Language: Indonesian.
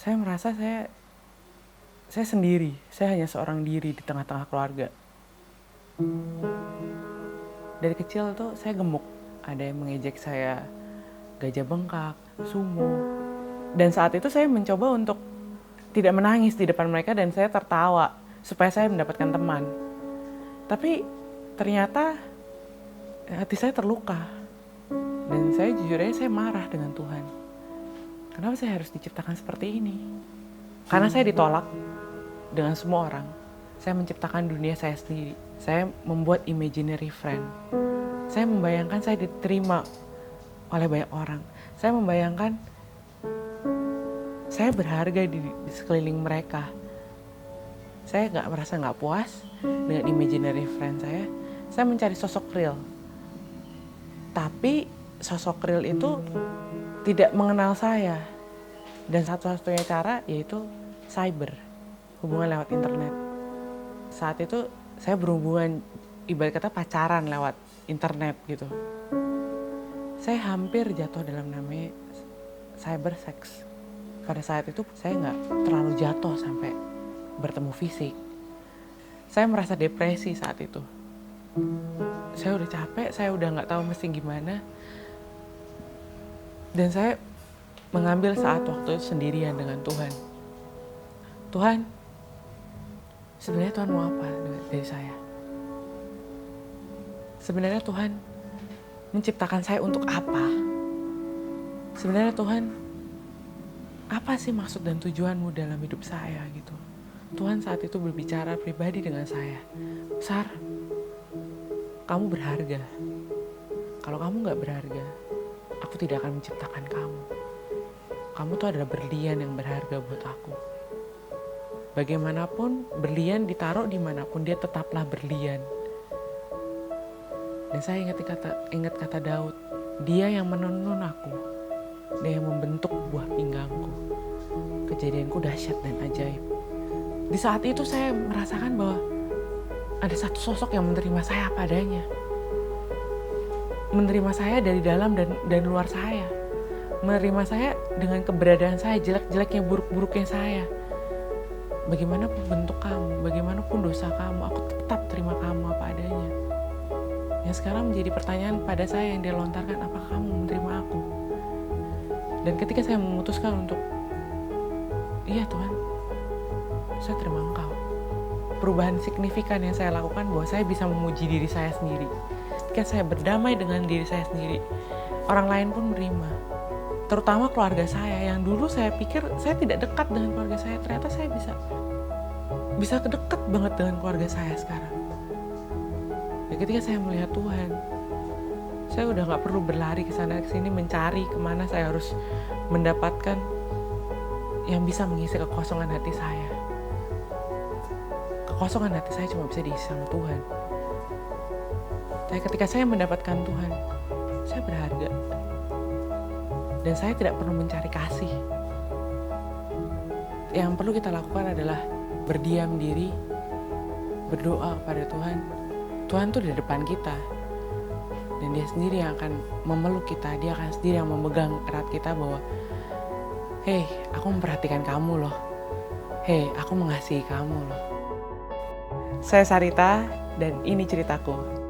saya merasa saya sendiri, saya hanya seorang diri di tengah-tengah keluarga. Dari kecil tuh saya gemuk, ada yang mengejek saya gajah bengkak, sumo. Dan saat itu saya mencoba untuk tidak menangis di depan mereka dan saya tertawa supaya saya mendapatkan teman. Tapi ternyata hati saya terluka dan saya jujur aja saya marah dengan Tuhan. Kenapa saya harus diciptakan seperti ini? Karena saya ditolak dengan semua orang. Saya menciptakan dunia saya sendiri. Saya membuat imaginary friend. Saya membayangkan saya diterima oleh banyak orang. Saya membayangkan saya berharga di sekeliling mereka. Saya merasa nggak puas dengan imaginary friend saya. Saya mencari sosok real. Tapi sosok real itu tidak mengenal saya. Dan satu-satunya cara yaitu cyber, hubungan lewat internet. Saat itu saya berhubungan, ibarat kata pacaran lewat internet gitu. Saya hampir jatuh dalam namanya cyber sex. Pada saat itu saya nggak terlalu jatuh sampai bertemu fisik. Saya merasa depresi saat itu. Saya udah capek, saya udah nggak tahu mesti gimana. Dan saya mengambil saat waktu sendirian dengan Tuhan. Tuhan, sebenarnya Tuhan mau apa dari saya? Sebenarnya Tuhan menciptakan saya untuk apa? Sebenarnya Tuhan, apa sih maksud dan tujuanmu dalam hidup saya gitu? Tuhan saat itu berbicara pribadi dengan saya. Sar, kamu berharga. Kalau kamu gak berharga, aku tidak akan menciptakan kamu. Kamu tuh adalah berlian yang berharga buat aku. Bagaimanapun, berlian ditaruh dimanapun, dia tetaplah berlian. Dan saya ingat kata Daud, dia yang menenun aku, dia yang membentuk buah pinggangku. Kejadianku dahsyat dan ajaib. Di saat itu saya merasakan bahwa ada satu sosok yang menerima saya apa adanya. Menerima saya dari dalam dan luar saya. Menerima saya dengan keberadaan saya, jelek-jeleknya, buruk-buruknya saya. Bagaimanapun bentuk kamu, bagaimanapun dosa kamu, aku tetap terima kamu apa adanya. Yang sekarang menjadi pertanyaan pada saya yang dia lontarkan, apakah kamu menerima aku? Dan ketika saya memutuskan untuk, iya Tuhan, saya terima Engkau. Perubahan signifikan yang saya lakukan bahwa saya bisa memuji diri saya sendiri. Ketika saya berdamai dengan diri saya sendiri, orang lain pun menerima. Terutama keluarga saya yang dulu saya pikir saya tidak dekat dengan keluarga saya, ternyata saya bisa dekat banget dengan keluarga saya sekarang. Ya, ketika saya melihat Tuhan, saya udah nggak perlu berlari ke sana ke sini mencari kemana saya harus mendapatkan yang bisa mengisi kekosongan hati saya. Kekosongan hati saya cuma bisa diisi sama Tuhan. Tapi ketika saya mendapatkan Tuhan, saya berharga. Dan saya tidak perlu mencari kasih. Yang perlu kita lakukan adalah berdiam diri, berdoa kepada Tuhan. Tuhan tuh di depan kita. Dan dia sendiri yang akan memeluk kita. Dia akan sendiri yang memegang erat kita bahwa, hei, aku memperhatikan kamu loh. Hei, aku mengasihi kamu loh. Saya Sarita dan ini ceritaku.